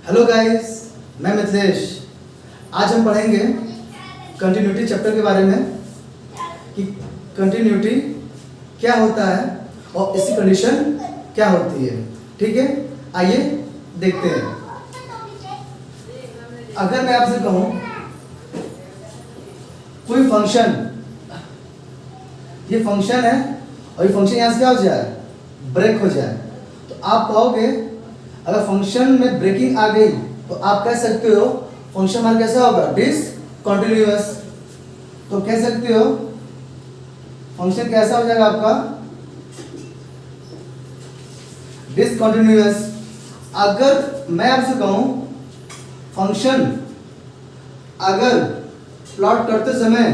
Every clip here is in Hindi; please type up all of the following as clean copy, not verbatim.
हेलो गाइस, मैं मिथिलेश। आज हम पढ़ेंगे कंटिन्यूटी चैप्टर के बारे में कि कंटिन्यूटी क्या होता है और इसकी कंडीशन क्या होती है। ठीक है, आइए देखते हैं। अगर मैं आपसे कहूँ कोई फंक्शन, ये फंक्शन है और ये फंक्शन यहाँ से क्या हो जाए, ब्रेक हो जाए, तो आप कहोगे अगर फंक्शन में ब्रेकिंग आ गई तो आप कह सकते हो फंक्शन हमारा कैसा होगा, डिसकंटिन्यूअस। तो कह सकते हो फंक्शन कैसा हो जाएगा आपका, डिसकंटिन्यूअस। अगर मैं आपसे कहूं फंक्शन अगर प्लॉट करते समय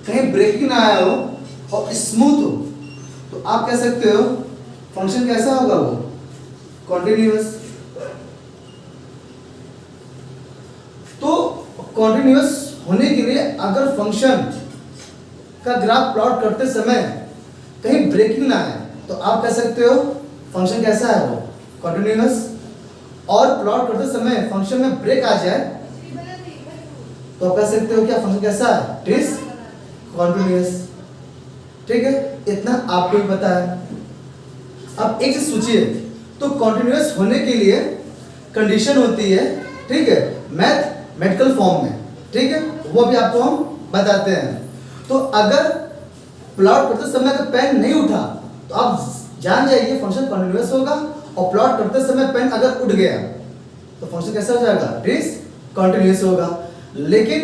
कहीं ब्रेकिंग ना आया हो और स्मूथ हो तो आप कह सकते हो फंक्शन कैसा होगा, वो कॉन्टिन्यूअस। तो कॉन्टिन्यूअस होने के लिए अगर फंक्शन का ग्राफ प्लॉट करते समय कहीं ब्रेकिंग ना आए तो आप कह सकते हो फंक्शन कैसा है, वो कॉन्टिन्यूअस। और प्लॉट करते समय फंक्शन में ब्रेक आ जाए तो आप कह सकते हो क्या, फंक्शन कैसा है, डिसकंटिन्यूअस। ठीक है, इतना आपको भी पता है। अब एक चीज सोचिए, तो कॉन्टिन्यूअस होने के लिए कंडीशन होती है, ठीक है, मैथमेटिकल फॉर्म में, ठीक है, वो भी आपको हम बताते हैं। तो अगर प्लॉट करते समय अगर पेन नहीं उठा तो आप जान जाइए फंक्शन कॉन्टिन्यूअस होगा, और प्लॉट करते समय पेन अगर उठ गया तो फंक्शन कैसा हो जाएगा, डिसकंटिन्यूअस होगा। लेकिन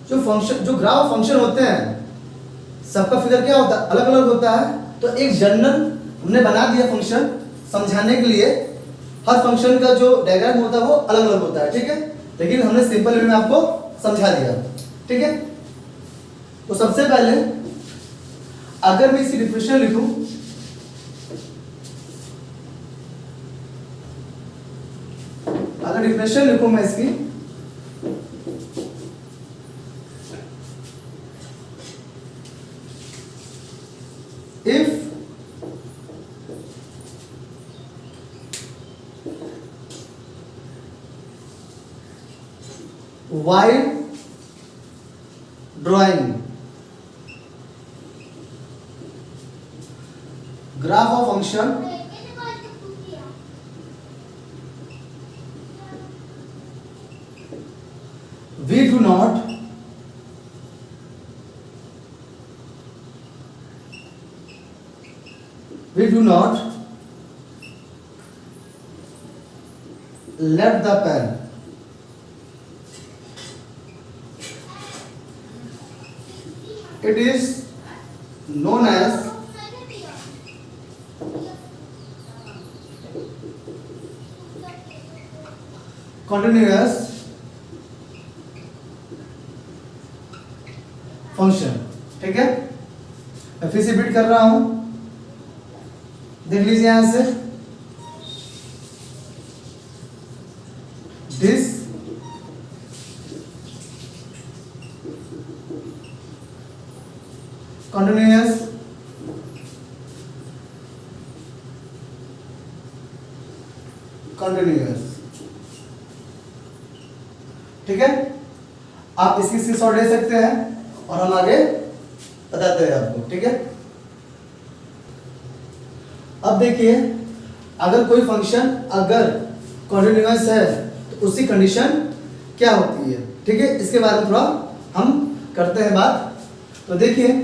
जो ग्राफ फंक्शन होते हैं सबका फिगर क्या होता है, अलग अलग होता है। तो एक जनरल हमने बना दिया फंक्शन समझाने के लिए, हर फंक्शन का जो डायग्राम होता है वो अलग अलग होता है, ठीक है, लेकिन हमने सिंपल वे में आपको समझा दिया। ठीक है, तो सबसे पहले अगर मैं इसकी डिफिनेशन लिखूं, अगर डिफिनेशन लिखूं मैं इसकी, if while drawing graph of function we do not let the pen it is known as continuous function। ठीक है, मैं फिर से रिपीट कर रहा हूं, देख लीजिए यहां से, दिस continuous ठीक है, आप इसकी स्क्रीनशॉट ले सकते हैं और हम आगे बताते हैं आपको। ठीक है, अब देखिए अगर कोई फंक्शन अगर कॉन्टिन्यूअस है तो उसकी कंडीशन क्या होती है। ठीक है, इसके बारे में थोड़ा हम करते हैं बात। तो देखिए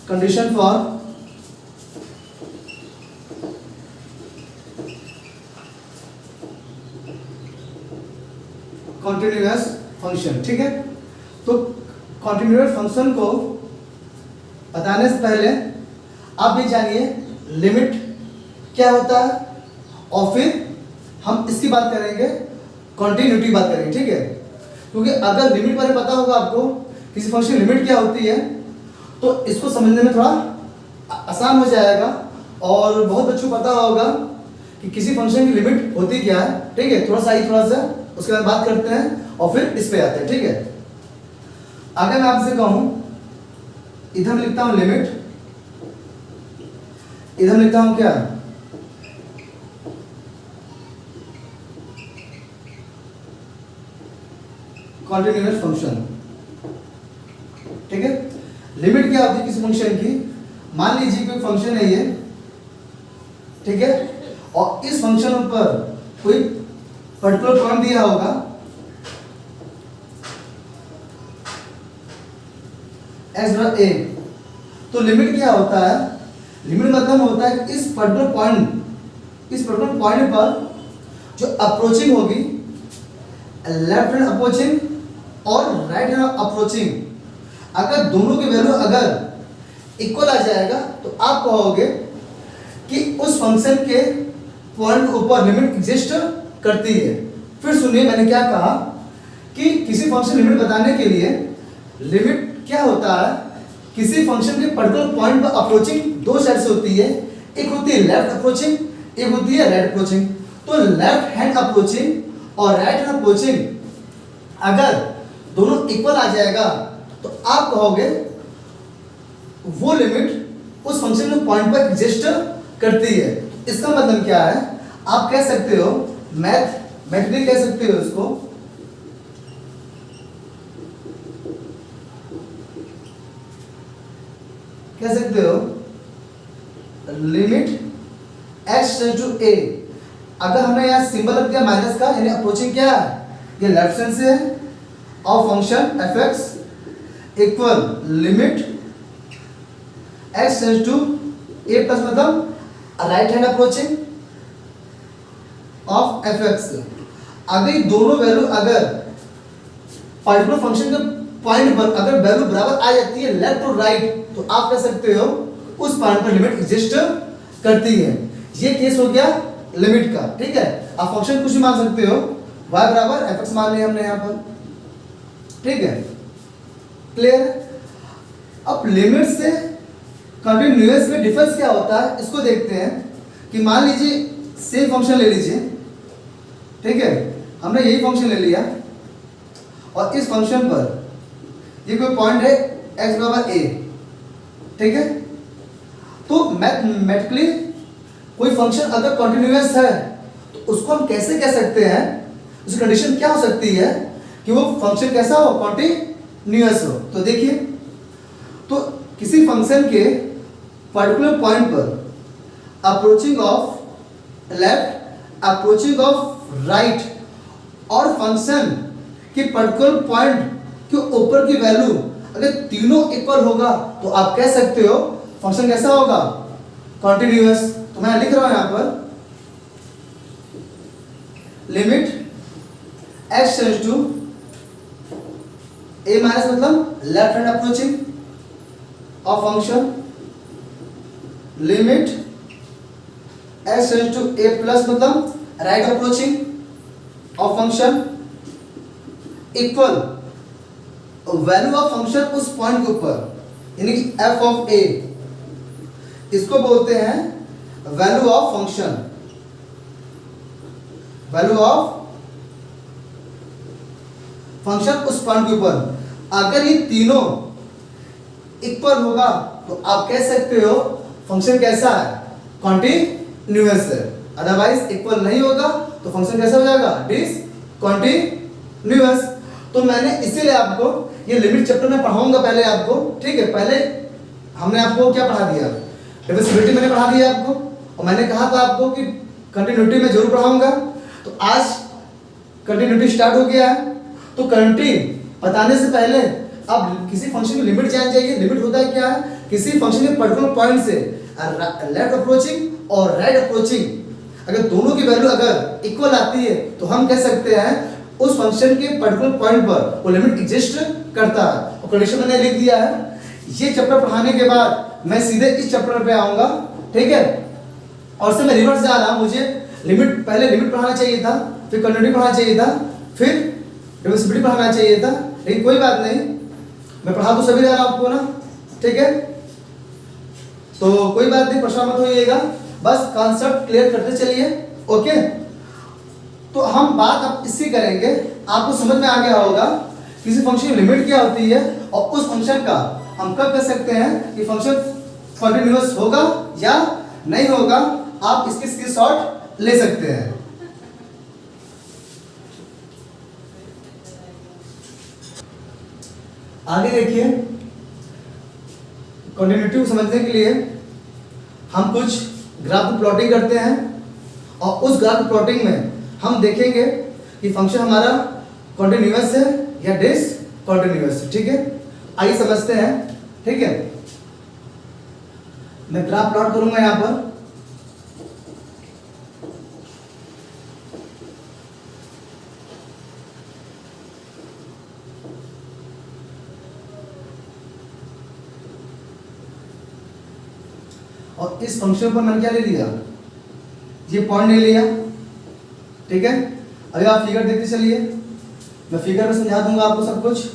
कंडीशन फॉर कॉन्टिन्यूअस फंक्शन। ठीक है, तो कॉन्टिन्यूअस फंक्शन को बताने से पहले आप ये जानिए लिमिट क्या होता है, और फिर हम इसकी बात करेंगे, कंटिन्यूटी बात करेंगे। ठीक है, क्योंकि अगर लिमिट बारे पता होगा आपको, किसी फंक्शन लिमिट क्या होती है, तो इसको समझने में थोड़ा आसान हो जाएगा, और बहुत बच्चों को पता होगा कि किसी फंक्शन की लिमिट होती क्या है। ठीक है, थोड़ा सा उसके बाद बात करते हैं और फिर इस पे आते हैं। ठीक है, अगर मैं आपसे कहूं इधर मैं लिखता हूं लिमिट, इधर लिखता हूं क्या, कॉन्टिन्यूअस फंक्शन। ठीक है, लिमिट क्या होती है किसी फंक्शन की, मान लीजिए कोई फंक्शन है ये, ठीक है, और इस फंक्शन पर कोई पर्टिकुलर पॉइंट दिया होगा, एक्स ए, तो लिमिट क्या होता है, लिमिट मतलब होता है कि इस पर्टिकुलर पॉइंट पर जो अप्रोचिंग होगी, लेफ्ट हैंड अप्रोचिंग और राइट हैंड अप्रोचिंग, अगर दोनों की वैल्यू अगर इक्वल आ जाएगा तो आप कहोगे कि उस फंक्शन के पॉइंट के ऊपर लिमिट एग्जिस्ट करती है। फिर सुनिए मैंने क्या कहा कि किसी फंक्शन लिमिट बताने के लिए लिमिट क्या होता है, किसी फंक्शन के पर्टिकुलर पॉइंट पर अप्रोचिंग दो साइड से होती है, एक होती है लेफ्ट अप्रोचिंग, एक होती है राइट अप्रोचिंग। तो लेफ्ट हैंड अप्रोचिंग और राइट हैंड अप्रोचिंग अगर दोनों इक्वल आ जाएगा तो आप कहोगे वो लिमिट उस फंक्शन के पॉइंट पर एग्जिस्ट करती है। इसका मतलब क्या है, आप कह सकते हो मैथमेटिकली कह सकते हो इसको, कह सकते हो limit x tends to a, अगर हमने यहाँ सिंबल रख दिया माइनस का, यानी अप्रोचिंग क्या है, ये लेफ्ट हैंड से है, और function fx equal limit x tends to a plus मतलब right hand approaching of fx। अगर ये दोनों वैल्यू अगर पर्टिकुलर फंक्शन के पॉइंट पर अगर वैल्यू बराबर आ जाती है लेफ्ट और राइट, तो आप कह सकते हो उस पॉइंट पर लिमिट एग्जिस्ट करती है। ये केस हो गया लिमिट का। ठीक है, आप फंक्शन कुछ भी मान सकते हो, y बराबर fx मान लिया हमने यहाँ पर। ठीक है, क्लियर। अब लिमिट से कंटिन्यूअस में डिफरेंस क्या होता है इसको देखते हैं। कि मान लीजिए सेम फंक्शन ले लीजिए, ठीक है, हमने यही फंक्शन ले लिया और इस फंक्शन पर ये कोई पॉइंट है x बराबर a, ठीक है। तो मैथमेटिकली कोई फंक्शन अगर कंटिन्यूअस है तो उसको हम कैसे कह सकते हैं, उसकी कंडीशन क्या हो सकती है कि वो फंक्शन कैसा हो, कंटिन्यूअस हो। तो देखिए, तो किसी फंक्शन के पर्टिकुलर पॉइंट पर approaching of left, approaching of right और फंक्शन के पर्टिकुलर पॉइंट के ऊपर की वैल्यू अगर तीनों इक्वल होगा तो आप कह सकते हो फंक्शन कैसा होगा, कंटिन्यूअस। तो मैं लिख रहा हूं यहां पर limit x tends to a minus मतलब left hand approaching of function, limit x tends to a plus मतलब right approaching of function equal value of function उस पॉइंट के ऊपर, यानी f ऑफ a, इसको बोलते हैं value of function, value of function उस पॉइंट के ऊपर। अगर ये तीनों इक्वल होगा तो आप कह सकते हो फंक्शन कैसा है, कॉन्टिन्यूअस है। अदरवाइज इक्वल नहीं होगा तो फंक्शन कैसा हो जाएगा, डिसकंटिन्यूअस। तो मैंने इसीलिए आपको ये लिमिट चैप्टर में पढ़ाऊंगा पहले आपको, ठीक है। पहले हमने आपको क्या पढ़ा दिया, डिविजिबिलिटी मैंने पढ़ा दिया आपको, और मैंने कहा था आपको कि कंटिन्यूटी में जरूर पढ़ाऊंगा। तो आज कंटिन्यूटी स्टार्ट हो गया है, तो कंटिन्यू बताने से पहले अब किसी फंक्शन की लिमिट जान जाइए। लिमिट होता है क्या है, किसी फंक्शन के पर्टिकुलर पॉइंट से लेफ्ट अप्रोचिंग और राइट अप्रोचिंग अगर दोनों की वैल्यू अगर इक्वल आती है तो हम कह सकते हैं उस फंक्शन के पर्टिकुलर पॉइंट पर वो लिमिट एग्जिस्ट करता है। और कंडीशन मैंने लिख दिया है। ये चैप्टर पढ़ाने के बाद मैं सीधे इस चैप्टर पे आऊंगा, ठीक है। और से मैं रिवर्स जा रहा हूं, मुझे लिमिट पहले लिमिट पढ़ाना चाहिए था, फिर कंटिन्यूटी पढ़ाना चाहिए था, फिर डिविजिबिलिटी पढ़ाना चाहिए था, लेकिन कोई बात नहीं, मैं पढ़ा तो सभी रहा हूं आपको ना, ठीक है। तो कोई बात नहीं, परेशान मत होइएगा, बस कॉन्सेप्ट क्लियर करते चलिए, ओके। तो हम बात अब इसकी करेंगे, आपको समझ में आ गया होगा किसी फंक्शन की लिमिट क्या होती है और उस फंक्शन का हम कब कह सकते हैं कि फंक्शन कॉन्टिन्यूअस होगा या नहीं होगा, आप इसकी स्क्रीनशॉट ले सकते हैं। आगे देखिए, कंटिन्यूटी को समझने के लिए हम कुछ ग्राफ की प्लॉटिंग करते हैं और उस ग्राफ की प्लॉटिंग में हम देखेंगे कि फंक्शन हमारा कॉन्टिन्यूअस है या डिसकंटिन्यूअस है। ठीक है, आइए समझते हैं। ठीक है, मैं ग्राफ प्लॉट करूंगा यहां पर। और इस फंक्शन पर मैंने क्या ले लिया, ये पॉइंट ले लिया। ठीक है, अभी आप फिगर देखते चलिए, मैं फिगर में समझा दूंगा आपको सब कुछ।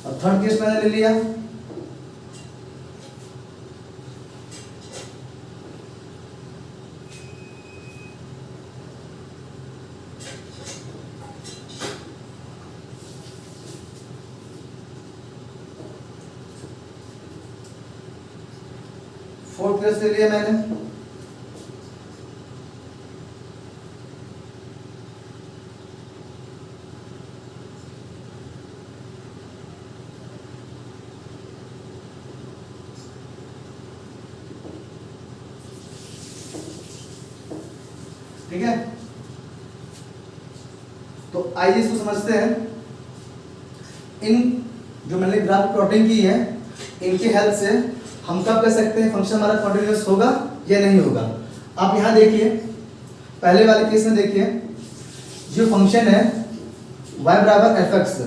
और थर्ड केस मैंने ले लिया। फोर्थ केस ले लिया मैंने। ठीक है, तो आइए इसको समझते हैं। इन जो मैंने ग्राफ प्लॉटिंग की है, इनके हेल्प से हम कब कह सकते हैं फंक्शन हमारा कॉन्टिन्यूअस होगा या नहीं होगा। आप यहां देखिए, पहले वाले केस में देखिए, जो फंक्शन है y बराबर एफ एक्स,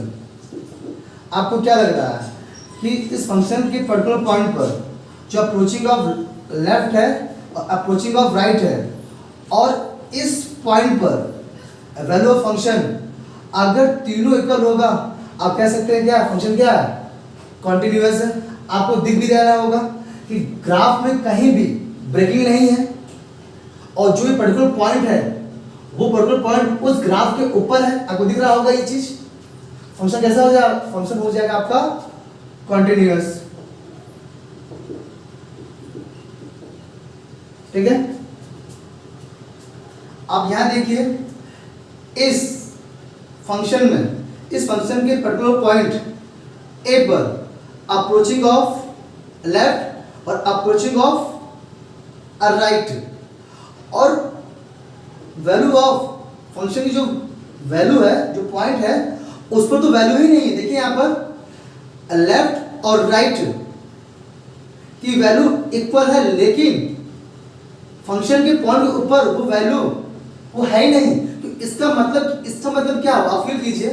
आपको क्या लग रहा है कि इस फंक्शन के पर्टिकुलर पॉइंट पर जो अप्रोचिंग ऑफ लेफ्ट है और अप्रोचिंग ऑफ राइट है, और इस पॉइंट पर वैल्यू ऑफ फंक्शन अगर तीनों इक्वल होगा, आप कह सकते हैं क्या फंक्शन क्या है, कॉन्टिन्यूअस है। आपको दिख भी रहा होगा कि ग्राफ में कहीं भी ब्रेकिंग नहीं है, और जो पर्टिकुलर पॉइंट है वो पर्टिकुलर पॉइंट उस ग्राफ के ऊपर है। आपको दिख रहा होगा ये चीज। फंक्शन कैसा हो जाएगा, फंक्शन हो जाएगा आपका कॉन्टिन्यूअस। ठीक है, आप यहां देखिए, इस फंक्शन में, इस फंक्शन के पर्टिकुलर पॉइंट ए पर अप्रोचिंग ऑफ लेफ्ट और अप्रोचिंग ऑफ राइट, और वैल्यू ऑफ फंक्शन की जो वैल्यू है, जो पॉइंट है, उस पर तो वैल्यू ही नहीं है। देखिए यहां पर लेफ्ट और राइट की वैल्यू इक्वल है, लेकिन फंक्शन के पॉइंट के ऊपर वो वैल्यू वो है ही नहीं। तो इसका मतलब क्या हो, आप फील कीजिए,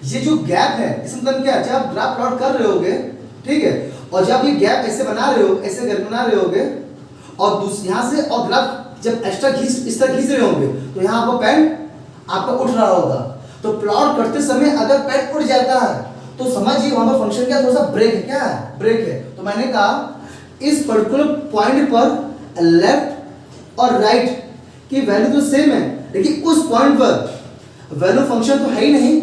ये जो गैप है, इसका मतलब क्या है, जब आप ग्राफ प्लॉट कर रहे होगे, ठीक है, और जब ये गैप ऐसे बना रहे हो, ऐसे करके बना रहे होगे, और यहाँ से और ग्राफ जब एक्स्ट्रा इस तरह खींच रहे होंगे, तो यहाँ आपका पेन आपका उठ रहा होगा। तो प्लॉट करते समय अगर पेन उठ जाता है तो समझिए वहां पर फंक्शन क्या, थोड़ा सा ब्रेक है। क्या है, ब्रेक है। तो मैंने कहा इस पर्टिकुलर पॉइंट पर लेफ्ट और राइट की वैल्यू तो सेम है, लेकिन उस पॉइंट पर वैल्यू फंक्शन तो है ही नहीं।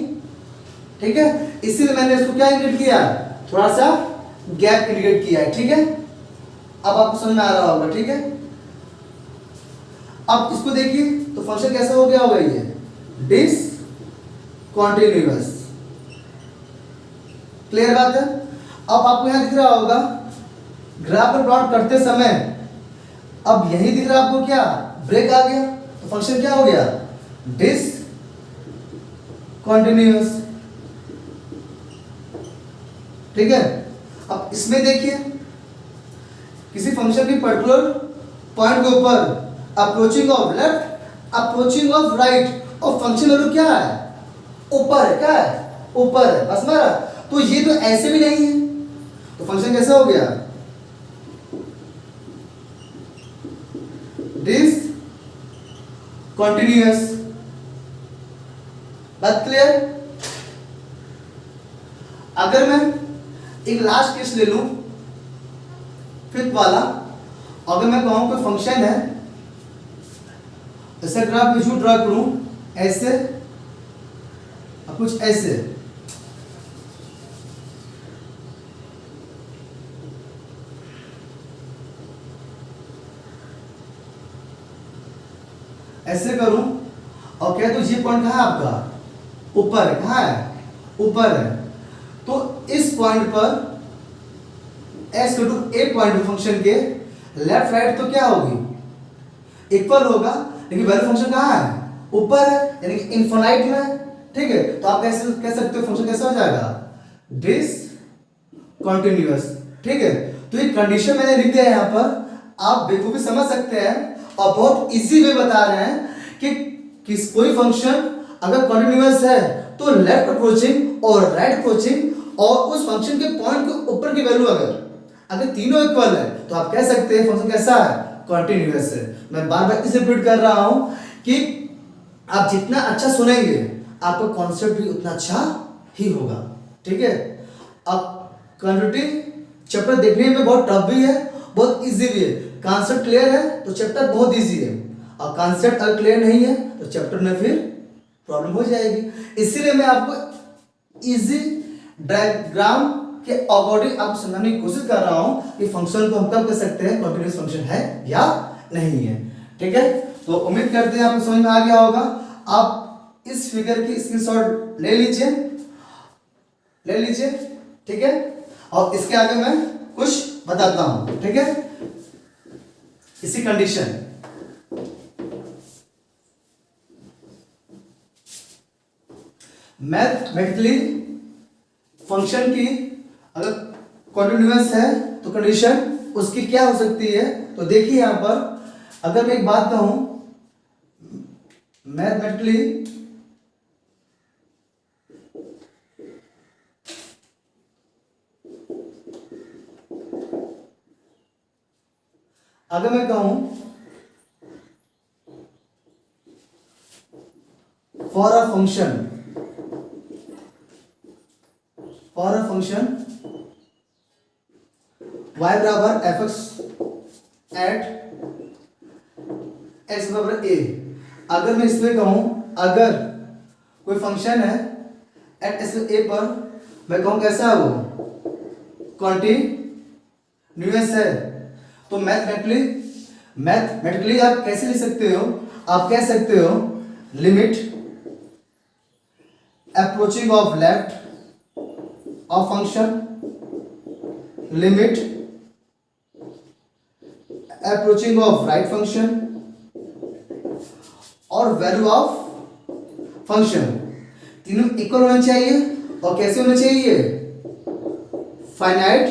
ठीक है, इसीलिए मैंने इसको क्या इंडिकेट किया, थोड़ा सा गैप इंडिकेट किया है। ठीक है, अब आपको समझ में आ रहा होगा। ठीक है, अब इसको देखिए, तो फंक्शन कैसा हो गया होगा, ये डिसकंटिन्यूअस। क्लियर बात है। अब आपको यहां दिख रहा होगा ग्राफ पर प्लॉट करते समय, अब यही दिख रहा है आपको क्या, ब्रेक आ गया, तो फंक्शन क्या हो गया, डिसकंटिन्यूअस। ठीक है, अब इसमें देखिए, किसी फंक्शन की पर्टिकुलर पॉइंट के ऊपर approaching of left, approaching of right, और फंक्शन वैल्यू क्या है, ऊपर है। क्या है, ऊपर है। बस मेरा, तो ये तो ऐसे भी नहीं है, तो फंक्शन कैसा हो गया, डिसकंटिन्यूअस। बात क्लियर। अगर मैं एक लास्ट केस ले लूं, फिफ्थ वाला, अगर मैं कहूं कोई फंक्शन है, ऐसा ग्राफ में ड्रॉ करूं ऐसे और कुछ ऐसे, ऐसे करूं और कह दो ये पॉइंट कहाँ है आपका, ऊपर है, कहाँ है, ऊपर है, तो इस पॉइंट पर x to a point function के लेफ्ट राइट तो क्या होगी, इक्वल होगा, लेकिन वैल्यू फंक्शन कहाँ है, ऊपर है, यानी कि इनफाइनाइट में, ठीक है। तो आप कैसे कह सकते हो फंक्शन कैसा हो जाएगा, डिसकंटीन्यूअस, ठीक है। तो ये कंडीशन मैंने लिख दिया है यहाँ पर, आप बेखूबी समझ सकते हैं और बहुत इजी वे बता रहे हैं कि किस कोई फंक्शन अगर कंटीन्यूअस है तो लेफ्ट अप्रोचिंग और राइट अप्रोचिंग और उस फंक्शन के पॉइंट के ऊपर की वैल्यू अगर तीनों इक्वल है तो आप कह सकते हैं फंक्शन कैसा है, कंटीन्यूअस है। मैं बार बार इसे रिपीट कर रहा हूं कि आप जितना अच्छा सुनेंगे आपका कॉन्सेप्ट भी उतना अच्छा ही होगा, ठीक है। अब कंटिन्यूटी चैप्टर देखने में बहुत टफ भी है, बहुत इजी भी है। कॉन्सेप्ट क्लियर है तो चैप्टर बहुत इजी है, और कॉन्सेप्ट अगर क्लियर नहीं है तो चैप्टर में फिर प्रॉब्लम हो जाएगी। इसीलिए मैं आपको इजी डायग्राम के अकॉर्डिंग आपको समझाने की कोशिश कर रहा हूं कि फंक्शन को हम कब कह सकते हैं कंटीन्यूअस फंक्शन है या नहीं है, ठीक है। तो उम्मीद करते हैं आपको समझ में आ गया होगा। आप इस फिगर की स्क्रीनशॉट ले लीजिए, ठीक है, और इसके आगे मैं कुछ बताता हूं, ठीक है। इसी कंडीशन मैथमेटिकली फंक्शन की अगर कंटीन्यूअस है तो कंडीशन उसकी क्या हो सकती है, तो देखिए यहां पर अगर मैं एक बात कहूं, मैथमेटिकली अगर मैं कहूं फॉर अ फंक्शन y बराबर एफ एक्स एट एक्स बराबर ए, अगर मैं इसमें कहूं अगर कोई फंक्शन है एट एक्स ए पर, मैं कहूं कैसा है वो, कंटीन्यूअस है, तो मैथमेटिकली आप कैसे लिख सकते हो, आप कह सकते हो limit approaching of left of function, limit approaching of right function और वैल्यू ऑफ फंक्शन, तीनों इक्वल होना चाहिए और कैसे होना चाहिए, फाइनाइट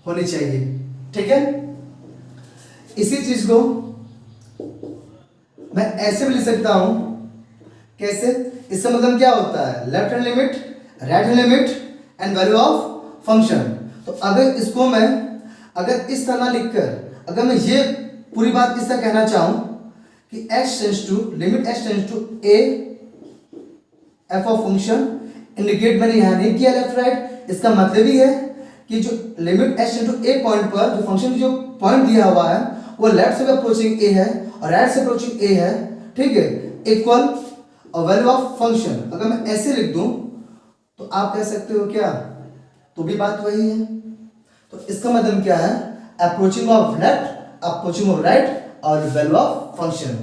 होनी चाहिए, ठीक है। इसी चीज को मैं ऐसे भी लिख सकता हूं, कैसे, इसका मतलब क्या होता है, left hand limit, right hand limit and value of function. तो अगर इसको मैं अगर इस तरह लिखकर अगर मैं ये पूरी बात इस तरह कहना चाहूं कि x tends to limit x tends to a f of function, indicate मैंने यहां नहीं किया लेफ्ट राइट, इसका मतलब ही है कि जो limit x tends to a point पर जो फंक्शन की जो पॉइंट दिया हुआ है वो लेफ्ट से अप्रोचिंग a है और राइट से अप्रोचिंग a है, ठीक है, इक्वल और वैल्यू ऑफ फंक्शन अगर मैं ऐसे लिख दूं तो आप कह सकते हो क्या, तो भी बात वही है। तो इसका मतलब क्या है, approaching of left, approaching of right और वैल्यू ऑफ फंक्शन।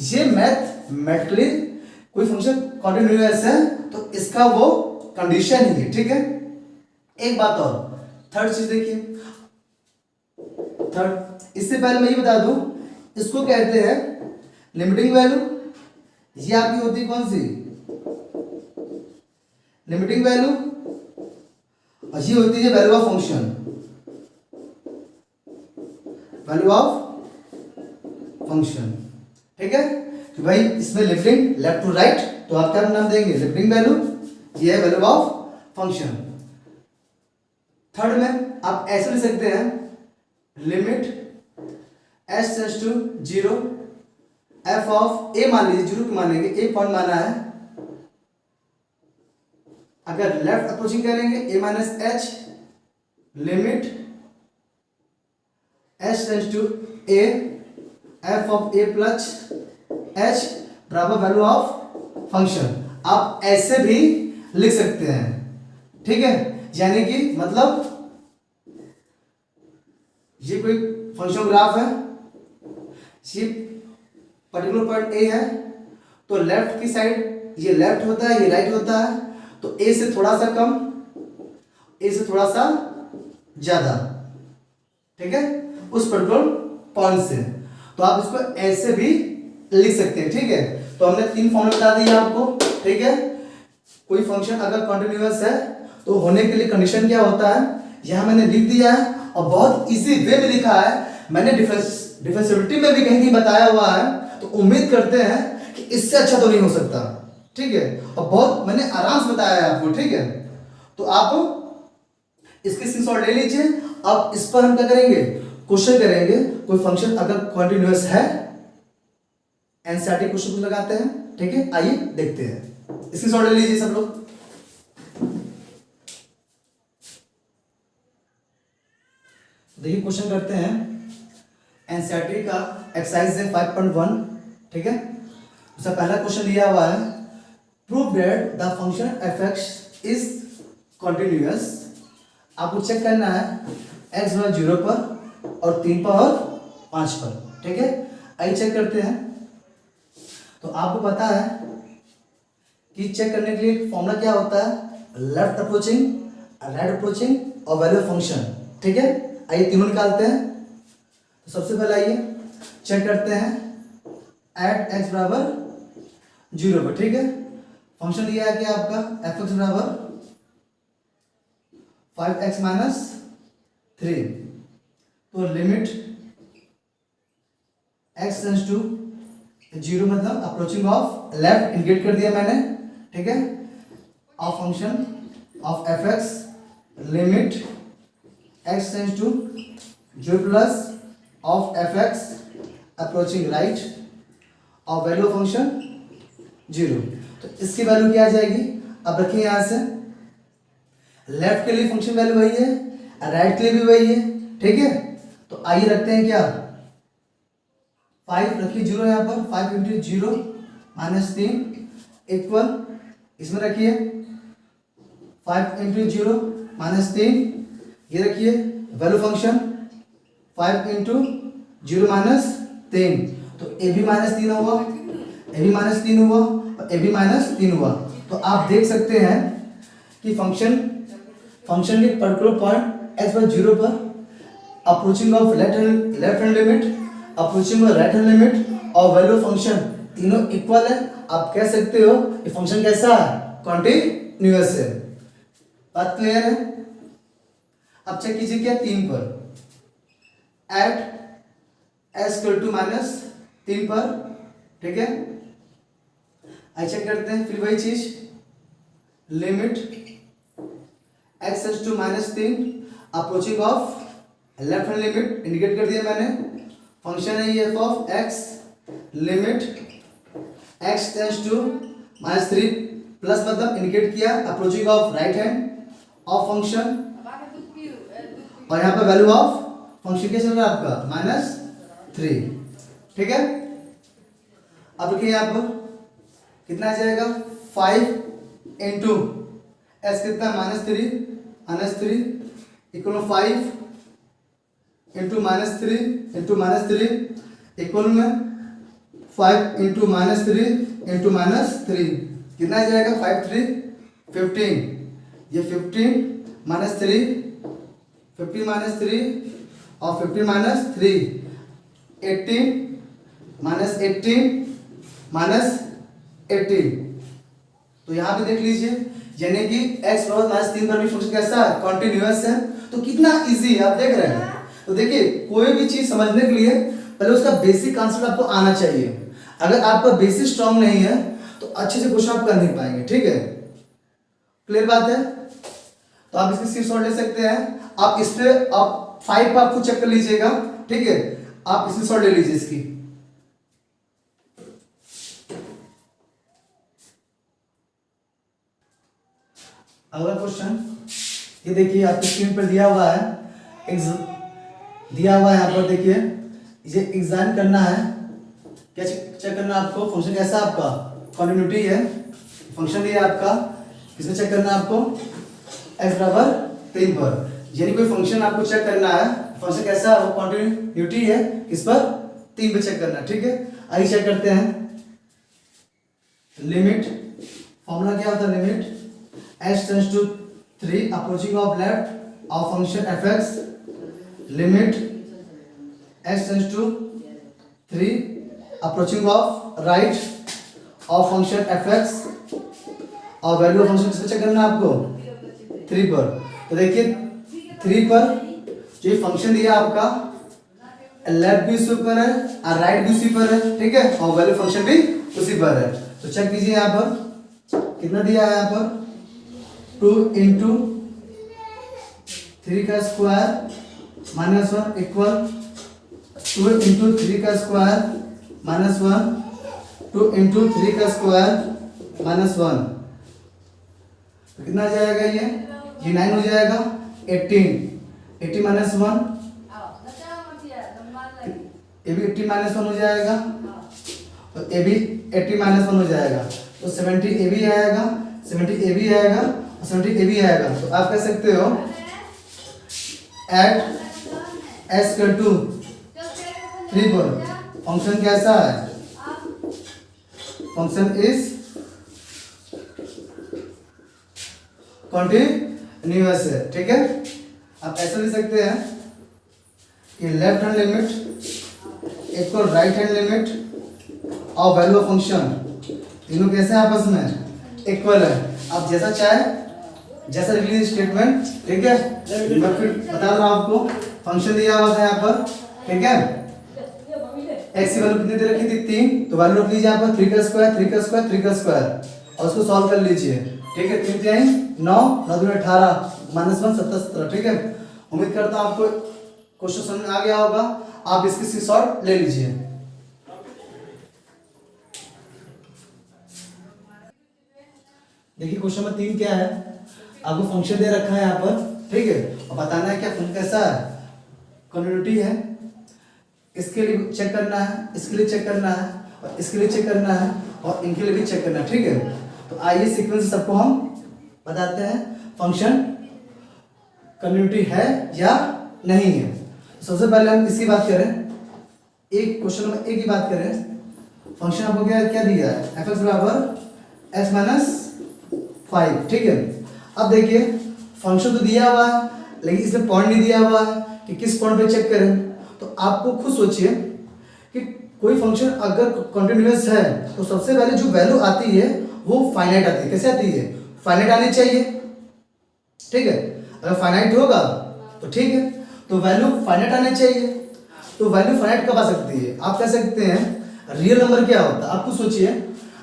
ये मैथमेटिकली कोई फंक्शन कंटीन्यूअस है तो इसका वो कंडीशन ही है, ठीक है। एक बात और, थर्ड चीज देखिए, थर्ड, इससे पहले मैं ये बता दूं, इसको कहते हैं लिमिटिंग वैल्यू। ये आपकी होती है कौन सी, लिमिटिंग वैल्यू, और ये होती है value of function, value of function, ठीक है। तो भाई इसमें लिफ्टिंग लेफ्ट टू राइट, तो आप क्या नाम देंगे, लिफ्टिंग वैल्यू, ये है वैल्यू ऑफ फंक्शन। थर्ड में आप ऐसे लिख सकते हैं limit s tends to 0 f of a, मान लीजिए 0 की मानेंगे, ए पॉइंट माना है, अगर लेफ्ट अप्रोचिंग करेंगे a minus h limit h tends to a f of a plus h बराबर वैल्यू ऑफ फंक्शन। आप ऐसे भी लिख सकते हैं, ठीक है। यानी कि मतलब ये कोई फंक्शन ग्राफ है, ये पर्टिकुलर पॉइंट ए है, तो लेफ्ट की साइड ये लेफ्ट होता है, ये राइट होता है, तो ए से थोड़ा सा कम, ए से थोड़ा सा ज्यादा, ठीक है, उस पर्टिकुलर पॉइंट से। तो आप इसको ऐसे भी लिख सकते हैं, ठीक है। तो हमने 3 फॉर्मूला बता दिए आपको, ठीक है। कोई फंक्शन अगर कॉन्टिन्यूअस है तो होने के लिए कंडीशन क्या होता है, यहां मैंने लिख दिया है और बहुत इजी वे में लिखा है। मैंने डिफरेंशिएबिलिटी में भी कहीं कहीं बताया हुआ है, तो उम्मीद करते हैं कि इससे अच्छा तो नहीं हो सकता, ठीक है। और बहुत मैंने आराम से बताया है आपको, ठीक है। तो आप इसके स्क्रीनशॉट ले लीजिए। अब इस पर हम क्या करेंगे, क्वेश्चन करेंगे। कोई फंक्शन अगर कॉन्टिन्यूअस है, एनसीईआरटी क्वेश्चन लगाते हैं, ठीक है। आइए देखते हैं, स्क्रीनशॉट ले लीजिए सब लोग। देखिए क्वेश्चन करते हैं, एनसीईआरटी का एक्सरसाइज है 5.1, ठीक है। उसका पहला क्वेश्चन दिया हुआ है, prove that the function f(x) is continuous. आपको चेक करना है x बराबर 0 पर और 3 पर और 5 पर, ठीक है। आइए चेक करते हैं। तो आपको पता है कि चेक करने के लिए फॉर्मूला क्या होता है, लेफ्ट अप्रोचिंग, राइट अप्रोचिंग और वैल्यू फंक्शन, ठीक है। आइए तीनों निकालते हैं। तो सबसे पहले आइए चेक करते हैं एट x बराबर 0 पर, ठीक है। फंक्शन दिया है कि आपका f(x) बराबर 5x माइनस 3, तो लिमिट x टेंड्स टू 0 मतलब अप्रोचिंग ऑफ लेफ्ट इंडिकेट कर दिया मैंने, ठीक है। Of function of f(x) limit x tends to 0 plus of f(x) approaching right और वैल्यू फंक्शन 0। तो इसकी वैल्यू क्या आ जाएगी, अब रखिए यहां से, लेफ्ट के लिए फंक्शन वैल्यू वही है, राइट के लिए भी वही है, ठीक है। तो आइए रखते हैं क्या, 5 रखिए 0 यहाँ पर, 5 इंटू 0 माइनस 3 इक्वल, इसमें रखिए 5 इंटू 0 माइनस 3, ये रखिए वैल्यू फंक्शन 5 इंटू 0 माइनस 3, तो ए भी माइनस 3 हुआ, ए भी माइनस 3 हुआ और ए भी माइनस 3 हुआ। तो आप देख सकते हैं कि फंक्शन के पर्टिकुलर पॉइंट x पर 0 पर approaching of left hand limit, approaching of right hand limit और वैल्यू फंक्शन तीनों इक्वल है। आप कह सकते हो ये फंक्शन कैसा है, कॉन्टिन्यूअस है। बात क्लियर है। अब चेक कीजिए क्या 3 पर, at s equal to minus 3 पर, ठीक है। आई चेक करते हैं फिर वही चीज, limit x tends to minus 3 approaching of left hand limit indicate कर दिया मैंने, फंक्शन है ये f of x limit x tends to minus 3 plus मतलब इंडिकेट किया approaching of right hand of function, और यहाँ पर वैल्यू ऑफ फंक्शन क्या चल रहा है आपका -3, ठीक है। अब देखिए यहाँ पर कितना आ जाएगा, 5 इंटू एस कितना -3 इक्वल 5 इंटू -3 इक्वल में 5 इंटू -3 कितना आ जाएगा, 5 3 15, ये 15 -3 और 15 -3 18 तो यहाँ पे देख लीजिए, यानी कि x बराबर -3 पर भी फंक्शन कैसा है, कॉन्टिन्यूअस है। तो कितना इजी है आप देख रहे हैं। तो देखिए कोई भी चीज समझने के लिए पहले उसका बेसिक कॉन्सेप्ट आपको आना चाहिए। अगर आपका बेसिक स्ट्रांग नहीं है तो अच्छे से क्वेश्चन आप कर नहीं पाएंगे, ठीक है। क्लियर बात है। तो आप इसकी स्क्रीनशॉट ले सकते हैं। आप इस पे आप 5 पर आपको चेक कर लीजिएगा, ठीक है। आप स्क्रीनशॉट ले लीजिए इसकी। ये देखिए आपकी स्क्रीन पर दिया हुआ है, दिया हुआ है यहाँ पर देखिए, इसे एग्जामिन करना है। क्या चेक करना है आपको? फंक्शन कैसा आपका कॉन्टिन्यूटी है, फंक्शन दिया आपका, किसमें चेक करना है आपको? x बराबर 3 पर, यानी कोई फंक्शन आपको चेक करना है, फंक्शन कैसा है, वो कॉन्टिन्यूटी है, किस पर? 3 पे चेक करना है, ठीक है। आइए चेक करते हैं। लिमिट, फॉर्मूला क्या होता है? Limit h tends to 3 approaching of left of function fx, limit h tends to 3 approaching of right of function fx, और वैल्यू ऑफ फंक्शन किसमें चेक करना है आपको? 3 पर। तो देखिए 3 पर जो फंक्शन दिया आपका, लेफ्ट भी उसी पर है और राइट भी उसी पर है, ठीक है, और वैल्यू फंक्शन भी उसी पर है। तो चेक कीजिए यहाँ पर कितना दिया है, यहाँ पर 2 इंटू 3 का स्क्वायर माइनस 1 इक्वल 2 इंटू 3 का स्क्वायर माइनस 1, 2 इंटू 3 का स्क्वायर माइनस 1, तो कितना आ जाएगा? ये 9 हो जाएगा। 18 माइनस 1, ये भी 80 माइनस 1 हो जाएगा, तो ये भी 80 माइनस 1 हो जाएगा, तो 70 ये भी आएगा, 70 ये भी आएगा और 70 ये भी आएगा। तो आप कह सकते हो एट s इक्वल टू 3 पर फंक्शन कैसा है? फंक्शन इज कॉन्टिन्यूअस है, ठीक है। आप ऐसा लिख सकते हैं कि left hand limit equal right hand limit और वैल्यू ऑफ फंक्शन, तीनों कैसे आपस में इक्वल है। आप जैसा चाहे जैसा रिलीज स्टेटमेंट, ठीक है, मैं फिर बता रहा हूं आपको। फंक्शन दिया हुआ था यहाँ पर, ठीक है, x की वैल्यू कितनी दे रखी थी? 3, तो वैल्यू रख लीजिए यहाँ पर 3 का स्क्वायर 3 का स्क्वायर 3 का स्क्वायर, और उसको सॉल्व कर लीजिए, ठीक है। 3 3 9 9 2 18 माइनस 1 17 17, ठीक है। उम्मीद करता हूँ आपको क्वेश्चन समझ में आ गया होगा। आप इसकी स्क्रीनशॉट ले लीजिए। देखिए क्वेश्चन नंबर 3 क्या है, आपको फंक्शन दे रखा है यहाँ पर, ठीक है, और बताना है क्या फंक्शन कैसा है, कॉन्टिन्यूटी है, इसके लिए चेक करना है, इसके लिए चेक करना है, और इसके लिए चेक करना है, और इनके लिए भी चेक करना है, ठीक है। तो आइए सीक्वेंस से सबको हम बताते हैं फंक्शन कॉन्टिन्यूटी है या नहीं है। सबसे पहले हम इसकी बात करें, एक क्वेश्चन नंबर 1 की बात करें। फंक्शन आपको क्या क्या दिया है? f(x) बराबर x माइनस 5, ठीक है। अब देखिए फंक्शन तो दिया हुआ है, लेकिन इसमें पॉइंट नहीं दिया हुआ है कि किस पॉइंट पे चेक करें। तो आपको खुद सोचिए कि कोई फंक्शन अगर कंटिन्यूअस है तो सबसे पहले जो वैल्यू आती है वो फाइनाइट आती है। कैसे आती है? फाइनाइट आनी चाहिए, ठीक है। अगर फाइनाइट होगा तो ठीक है, तो वैल्यू फाइनाइट आनी चाहिए। तो वैल्यू फाइनाइट कब आ सकती है? आप कह सकते हैं रियल नंबर क्या होता है। आप खुद सोचिए,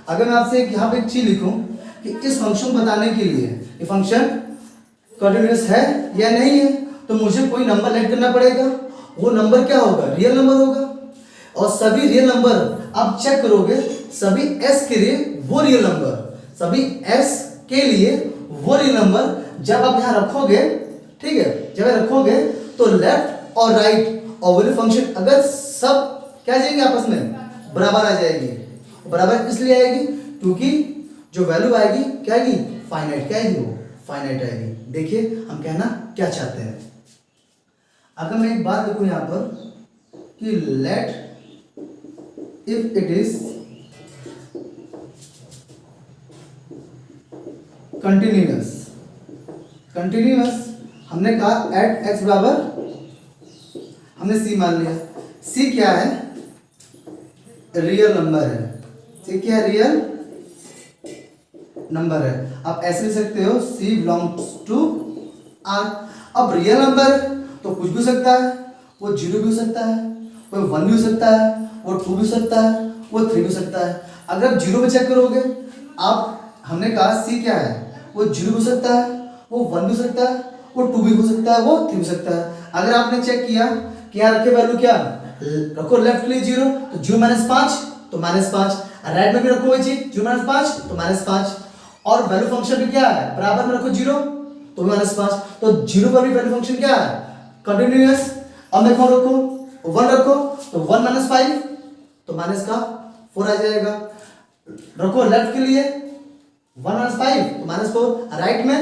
अगर मैं आपसे यहाँ पे एक चीज लिखूं कि इस फंक्शन को बताने के लिए ये फंक्शन कंटिन्यूअस है या नहीं है, तो मुझे कोई नंबर लेट करना पड़ेगा। वो नंबर क्या होगा? रियल नंबर होगा। और सभी रियल नंबर आप चेक करोगे, सभी s के लिए वो रियल नंबर, सभी s के लिए वो रियल नंबर जब आप यहाँ रखोगे, ठीक है, जब रखोगे तो लेफ्ट और राइट और वैल्यू फंक्शन अगर सब क्या जाएंगे आपस में बराबर आ जाएगी। बराबर इसलिए आएगी क्योंकि जो वैल्यू आएगी क्या आएगी? फाइनाइट। क्या आएगी? वो फाइनाइट आएगी। देखिए हम कहना क्या चाहते हैं। अगर मैं एक बात लिखूं यहाँ पर कि let if it is continuous, continuous हमने कहा एट x बराबर, हमने c मान लिया। c क्या है? रियल नंबर है। c क्या है? रियल नंबर है। आप ऐसे लिख सकते हो c बिलोंग्स टू r। अब रियल नंबर तो कुछ भी हो सकता है, वो 0 भी हो सकता है, वो 1 भी हो सकता है, वो 2 भी हो सकता है, वो 3 भी हो सकता है। अगर आप 0 पे चेक करोगे, आप हमने कहा c क्या है? वो 0 भी हो सकता है, वो 1 भी हो सकता है, वो 2 भी हो सकता है, वो 3 भी हो सकता है। अगर आपने चेक किया कि यहाँ रखे वैल्यू क्या रखो, लेफ्ट के लिए 0 तो 0 माइनस 5 तो माइनस 5, राइट में भी रखो वही चीज 0 माइनस 5 तो माइनस 5, और वैल्यू फंक्शन भी क्या है? बराबर में रखो 0 तो भी -5। तो 0 पर भी वैल्यू फंक्शन क्या है, कंटिन्यूअस। अब मैं कौन रखो, 1 रखो, तो 1 - 5 तो माइनस का 4 आ जाएगा। रखो लेफ्ट के लिए 1 - 5 तो -4, राइट में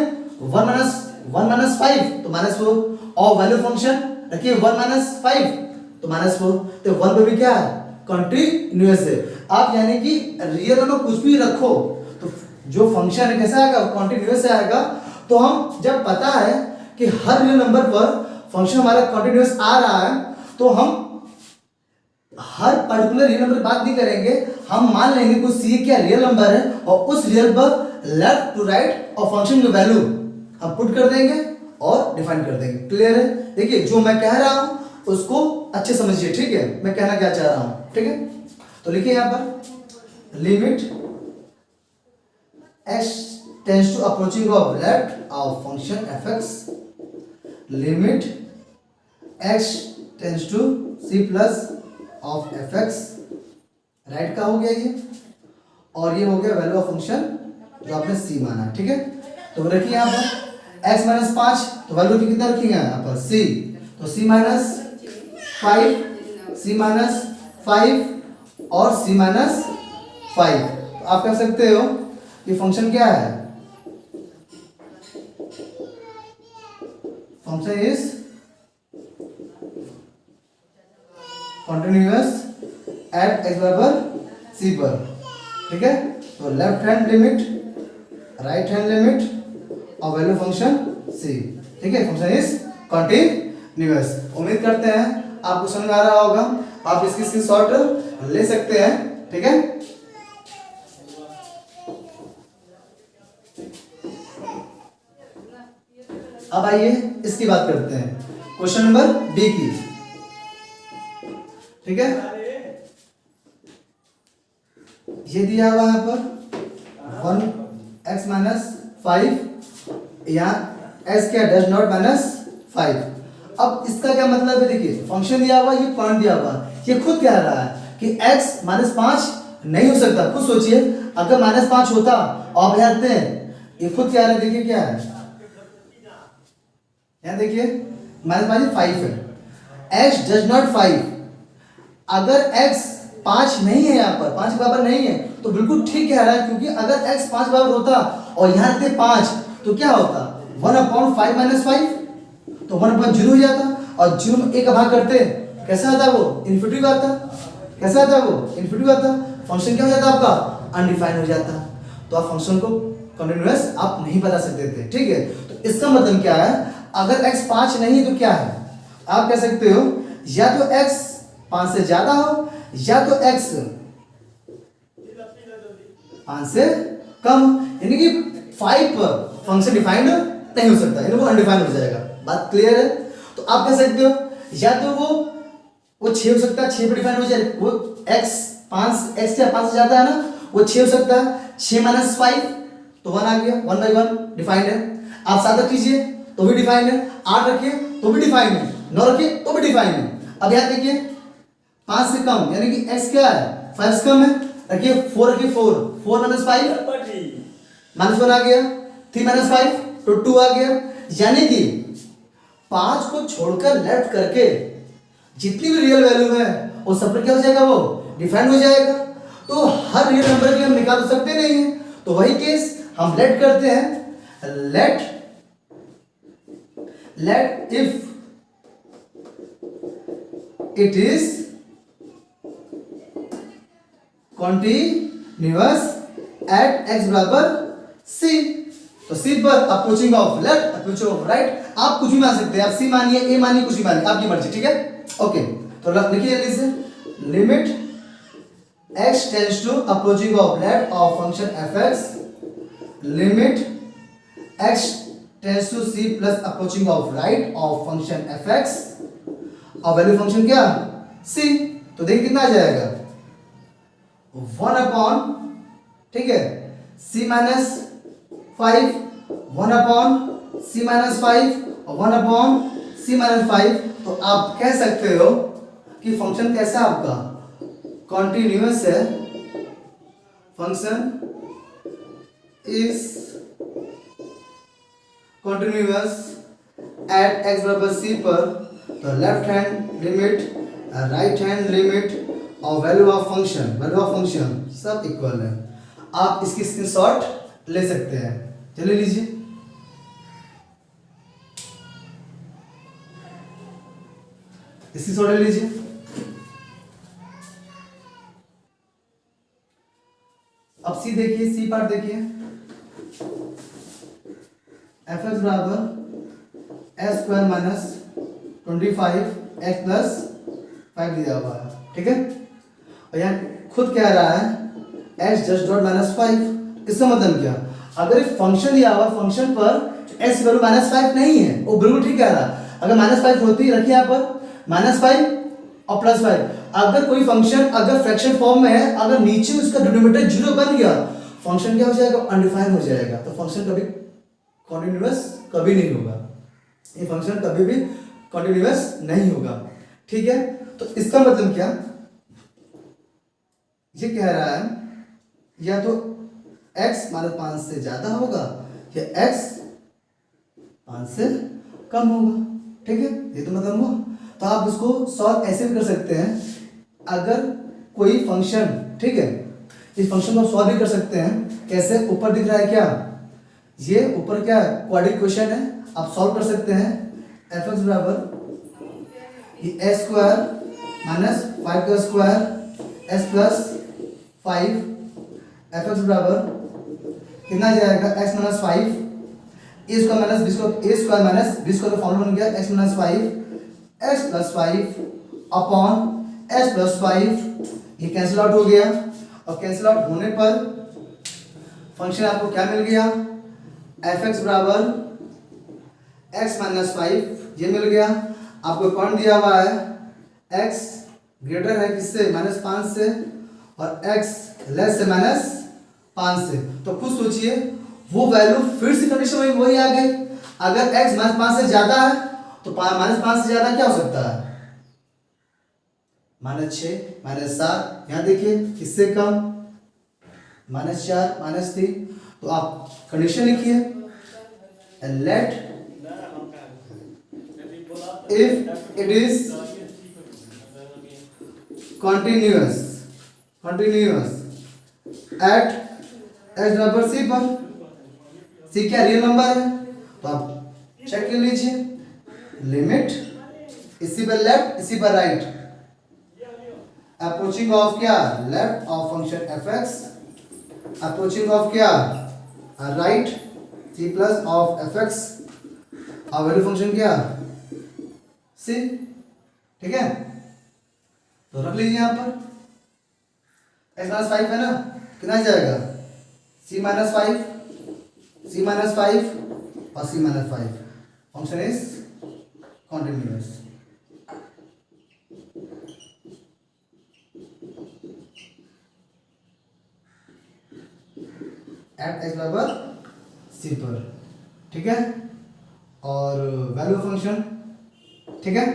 1 - 5 तो -4, और वैल्यू फंक्शन रखिए 1 - 5 तो -4। तो 1 पे भी क्या है, कंटिन्यूअस है। आप यानी कि रियल नंबर कुछ भी रखो तो जो फंक्शन है कैसा आएगा, कंटिन्यूअस आएगा। तो हम जब पता है कि हर रियल नंबर पर फंक्शन हमारा कंटिन्यूअस आ रहा है, तो हम हर पर्टिकुलर रियल नंबर बात नहीं करेंगे, हम मान लेंगे कुछ सी क्या रियल नंबर है और उस रियल पर लेफ्ट टू राइट और फंक्शन की वैल्यू हम पुट कर देंगे और डिफाइन कर देंगे। क्लियर है? देखिए जो मैं कह रहा हूं उसको अच्छे समझिए, ठीक है, मैं कहना क्या चाह रहा हूं, ठीक है। तो लिखिए यहां पर limit x tends to approaching of left of function fx, limit x tends to c plus of fx, right का हो गया ये, और ये हो गया वैल्यू ऑफ फंक्शन जो आपने c माना, ठीक है। तो रखिए यहाँ पर x - 5 तो वैल्यू की कितना रखेंगे यहाँ पर c, तो c - 5, c - 5 और c - 5। तो आप कह सकते हो ये फंक्शन क्या है, function is continuous at x बराबर c पर, ठीक है। तो left hand limit, right hand limit और वैल्यू फंक्शन c, ठीक है। Function is continuous. उम्मीद करते हैं आपको समझ में आ रहा होगा, आप इसकी स्क्रीनशॉट ले सकते हैं, ठीक है। अब आइए इसकी बात करते हैं, क्वेश्चन नंबर बी की, ठीक है। ये दिया हुआ है पर 1x - 5 या x क्या डज नॉट -5। अब इसका क्या मतलब है, देखिए फंक्शन दिया हुआ, ये पॉइंट दिया हुआ, ये खुद कह रहा है कि x -5 नहीं हो सकता। खुद सोचिए अगर -5 होता और रहते हैं, ये खुद कह रहा है, देखिए क्या है यहाँ, देखिए -5 5 है, x डज नॉट 5। अगर x 5 नहीं है, यहाँ पर 5 बराबर नहीं है, तो बिल्कुल ठीक कह रहा है, क्योंकि अगर x 5 बराबर होता और यहाँ थे 5 तो क्या होता, 1/5 - 5 तो 1/0 हो जाता, और 0 में 1 का भाग करते कैसा आता वो, इन्फिनिटी आता। कैसा आता वो, इन्फिनिटी आता। फंक्शन क्या हो जाता आपका, अनडिफाइंड हो जाता। तो आप फंक्शन को कंटिन्यूअस आप नहीं बता सकते थे, ठीक है। तो इसका मतलब क्या है, अगर x 5 नहीं है तो क्या है, आप कह सकते हो या तो x 5 से ज्यादा हो या तो x 5 से कम, यानी कि 5 पर फंक्शन डिफाइंड नहीं हो सकता, यानी वो अनडिफाइंड हो जाएगा। बात क्लियर है? तो आप कह सकते हो या तो वो 6 हो सकता है, 6 पर डिफाइंड हो जाए, वो x 5 से ज्यादा है ना, वो 6 हो सकता है, 6 - 5 तो 1 आ गया, 1/1 डिफाइंड है। आप 7 कीजिए तो भी डिफाइंड है, 8 रखिए तो भी डिफाइंड है, 9 रखिए तो भी डिफाइंड है। अब यहाँ देखिए 5 से कम यानी कि x क्या है, 5 से कम है, रखिए 4 रखिए, 4 - 5 -1 आ गया, 3 - 5 तो 2 आ गया। यानी कि 5 को छोड़कर लेफ्ट करके जितनी भी रियल वैल्यू है वो सब पर क्या हो जाएगा, वो डिफाइंड हो जाएगा। तो हर रियल नंबर की हम निकाल सकते नहीं है, तो वही केस हम लेट करते हैं, let if it is continuous at x बराबर c। तो c पर approaching of left, approaching of right, आप कुछ भी मान सकते हैं, आप c मानिए, a मानिए, कुछ भी मानिए, आपकी मर्जी, ठीक है। ओके, तो लिखिए जल्दी से, limit x tends to approaching of left of function fx, limit x tends to c plus approaching of right of function fx, और वैल्यू फंक्शन क्या, c। तो देखिए कितना आ जाएगा, 1/, ठीक है, c - 5, 1/c - 5 और 1/c - 5। तो आप कह सकते हो कि फंक्शन कैसा आपका कंटिन्यूअस है, function is continuous at x बराबर c पर, तो left hand limit, right hand limit और वैल्यू ऑफ फंक्शन सब इक्वल है। आप इसकी स्क्रीनशॉट ले सकते हैं, चलिए लीजिए। इसकी शॉट ले लीजिए। अब सी देखिए, सी पार्ट देखिए, एफ एक्स बराबर S square minus 25 x plus 5 दिया हुआ है, ठीक है। और यहाँ खुद कह रहा है एक्स जस्ट डॉट माइनस 5। इसका मतलब क्या, अगर एक फंक्शन दिया हुआ फंक्शन पर एक्स की वैल्यू माइनस 5 नहीं है, वो बिल्कुल ठीक कह रहा है। अगर माइनस 5 होती रखिए यहाँ पर -5 और +5, अगर कोई फंक्शन अगर फ्रैक्शन फॉर्म में है, अगर नीचे उसका डिनोमिनेटर 0 बन गया, फंक्शन क्या हो जाएगा, अनडिफाइन हो जाएगा। तो फंक्शन कभी कॉन्टिन्यूअस कभी नहीं होगा, ये फंक्शन कभी भी कॉन्टिन्यूअस नहीं होगा, ठीक है। तो इसका मतलब क्या, ये कह रहा है या तो x -5 से ज्यादा होगा या x 5 से कम होगा, ठीक है। ये तो मतलब हुआ। तो आप इसको सॉल्व ऐसे भी कर सकते हैं, अगर कोई फंक्शन, ठीक है, इस फंक्शन को सॉल्व भी कर सकते हैं। कैसे, ऊपर दिख रहा है क्या, ये ऊपर क्या क्वाड्रेटिक क्वेश्चन है, आप सॉल्व कर सकते हैं। एफ एक्स बराबर ये एस स्क्वायर माइनस 5 का square S plus 5, F x बराबर कितना जाएगा, एक्स माइनस 5 ए स्क्वायर माइनस बी स्क्वायर, ए स्क्वायर माइनस बी स्क्वायर का फॉर्मूला बन गया x minus 5 x plus 5 upon S plus 5, ये कैंसिल आउट हो गया। और कैंसिल आउट होने पर फंक्शन आपको क्या मिल गया, एफ एक्स बराबर एक्स माइनस 5 ये मिल गया। आपको पॉइंट दिया हुआ है एक्स ग्रेटर है किससे, -5 से, और एक्स लेस से -5 से। तो खुद सोचिए वो वैल्यू फिर से कंडीशन में वही आ गई। अगर x -5 से ज्यादा है तो -5 से ज्यादा क्या हो सकता है, -6 -7, यहाँ देखिए इससे कम -4 -3। तो आप कंडीशन लिखिए, let if it is continuous at x बराबर c पर, c क्या रियल नंबर है, तो आप चेक कर लीजिए। लिमिट इसी पर लेफ्ट इसी पर राइट, अप्रोचिंग ऑफ क्या, left of function f x, approaching of क्या, right c plus of f x, और वैल्यू फंक्शन क्या c, ठीक है। तो रख लीजिए यहाँ पर x माइनस 5 है ना, कितना जाएगा c माइनस 5 और c minus 5, function is continuous. At x बराबर c पर, ठीक है। और वैल्यू फंक्शन, ठीक है।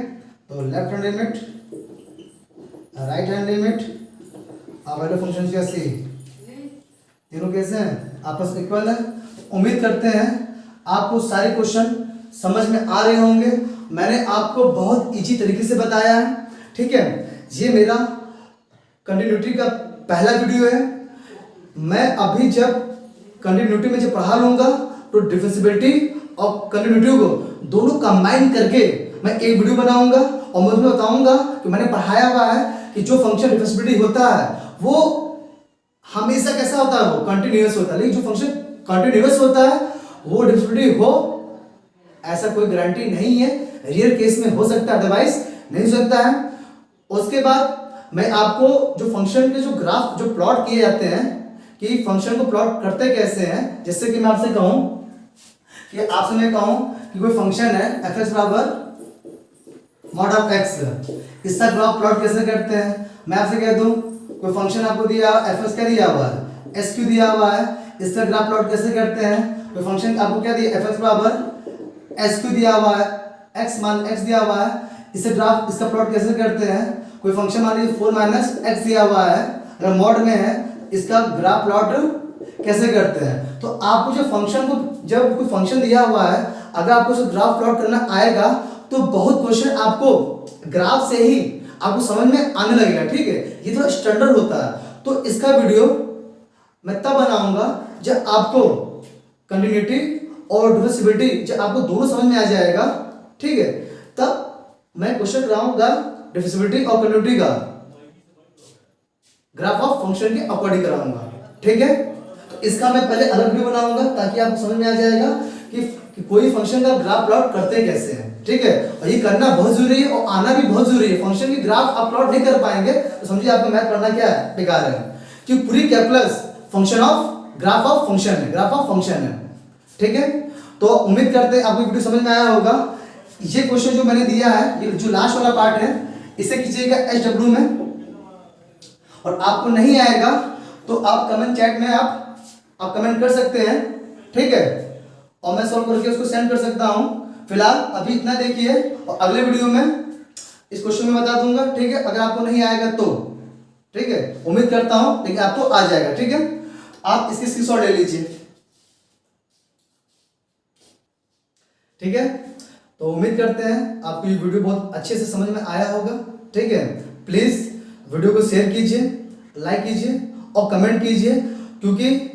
तो left hand limit, right hand limit और वैल्यू फंक्शन क्या सी, तीनों कैसे हैं, आपस में इक्वल है। उम्मीद करते हैं आपको सारे क्वेश्चन समझ में आ रहे होंगे। मैंने आपको बहुत इजी तरीके से बताया है, ठीक है। ये मेरा कंटिन्यूटी का पहला वीडियो है। मैं अभी जब कंटिन्यूटी में जब पढ़ा लूंगा तो डिफरेंशिएबिलिटी और कंटिन्यूटी को दोनों कंबाइन करके मैं एक वीडियो बनाऊंगा और मैं उसमें बताऊंगा कि मैंने पढ़ाया हुआ है कि जो फंक्शन डिफरेंशिएबिलिटी होता है वो हमेशा कैसा होता है, वो कंटिन्यूअस होता है। लेकिन जो फंक्शन कंटिन्यूअस होता है वो डिफरेंशिएबिलिटी हो ऐसा कोई गारंटी नहीं है, रियल केस में हो सकता है, अदरवाइज नहीं हो सकता है। उसके बाद मैं आपको जो फंक्शन के जो ग्राफ जो प्लॉट किए जाते हैं कि फंक्शन को प्लॉट करते कैसे हैं, जैसे कि मैं आपसे कहूं कि आपसे मैं कहूं कि कोई फंक्शन है एफ एक्स बराबर मॉड ऑफ एक्स, इसका ग्राफ प्लॉट कैसे करते हैं। मैं आपसे कह दूं कोई फंक्शन आपको दिया एफ एक्स क्या दिया हुआ है, एस क्यू दिया हुआ है, इसका ग्राफ प्लॉट कैसे करते हैं। कोई फंक्शन आपको क्या दिया, एफ एक्स बराबर एस क्यू दिया हुआ है, एक्स मान एक्स दिया हुआ है, इससे ग्राफ इसका प्लॉट कैसे करते हैं। कोई फंक्शन मान लीजिए 4 माइनस एक्स दिया हुआ है, अगर मॉड में है, इसका ग्राफ प्लॉट कैसे करते हैं। तो आपको जो फंक्शन को जब कोई फंक्शन दिया हुआ है अगर आपको सिर्फ ग्राफ प्लॉट करना आएगा तो बहुत क्वेश्चन आपको ग्राफ से ही आपको समझ में आने लगेगा, ठीक है। ये थोड़ा स्टैंडर्ड होता है। तो इसका वीडियो मैं तब बनाऊंगा जब आपको कंटिन्यूटी और डिविजिबिलिटी जब आपको दोनों समझ में आ जाएगा, ठीक है, तब मैं क्वेश्चन कराऊंगा डिविजिबिलिटी और कंटिन्यूटी का ग्राफ ऑफ फंक्शन के अकॉर्डिंग कराऊंगा, ठीक है। तो इसका मैं पहले अलग वीडियो बनाऊंगा ताकि आपको समझ में आ जाएगा कि कोई फंक्शन का ग्राफ प्लॉट करते कैसे हैं, ठीक है। और ये करना बहुत जरूरी है और आना भी बहुत जरूरी है। फंक्शन की ग्राफ आप प्लॉट नहीं कर पाएंगे तो समझिए आपका मैथ पढ़ना क्या है, बेकार है। कि पूरी calculus function of graph of function है, ग्राफ ऑफ फंक्शन है, ठीक है। तो उम्मीद करते हैं आपको वीडियो समझ में आया होगा। ये क्वेश्चन जो मैंने दिया है, ये जो लास्ट वाला पार्ट है, इसे कीजिएगा SW में, और आपको नहीं आएगा तो आप कमेंट चैट में आप कमेंट कर सकते हैं, ठीक है, और मैं सॉल्व करके उसको सेंड कर सकता हूं। फिलहाल अभी इतना देखिए और अगले वीडियो में इस क्वेश्चन में बता दूंगा, ठीक है। अगर आपको नहीं आएगा तो, ठीक है, उम्मीद करता हूं लेकिन आपको आ जाएगा, ठीक है। आप इसकी स्क्रीनशॉट ले लीजिए, ठीक है। तो उम्मीद करते हैं आपको ये वीडियो बहुत अच्छे से समझ में आया होगा, ठीक है। प्लीज वीडियो को शेयर कीजिए, लाइक कीजिए और कमेंट कीजिए, क्योंकि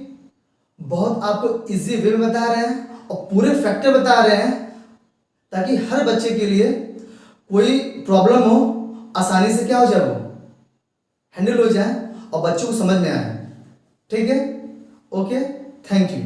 बहुत आपको इजी वे में बता रहे हैं और पूरे फैक्टर बता रहे हैं ताकि हर बच्चे के लिए कोई प्रॉब्लम हो आसानी से क्या हो जाए, वो हैंडल हो जाए और बच्चों को समझ में आए, ठीक है। Okay, thank you.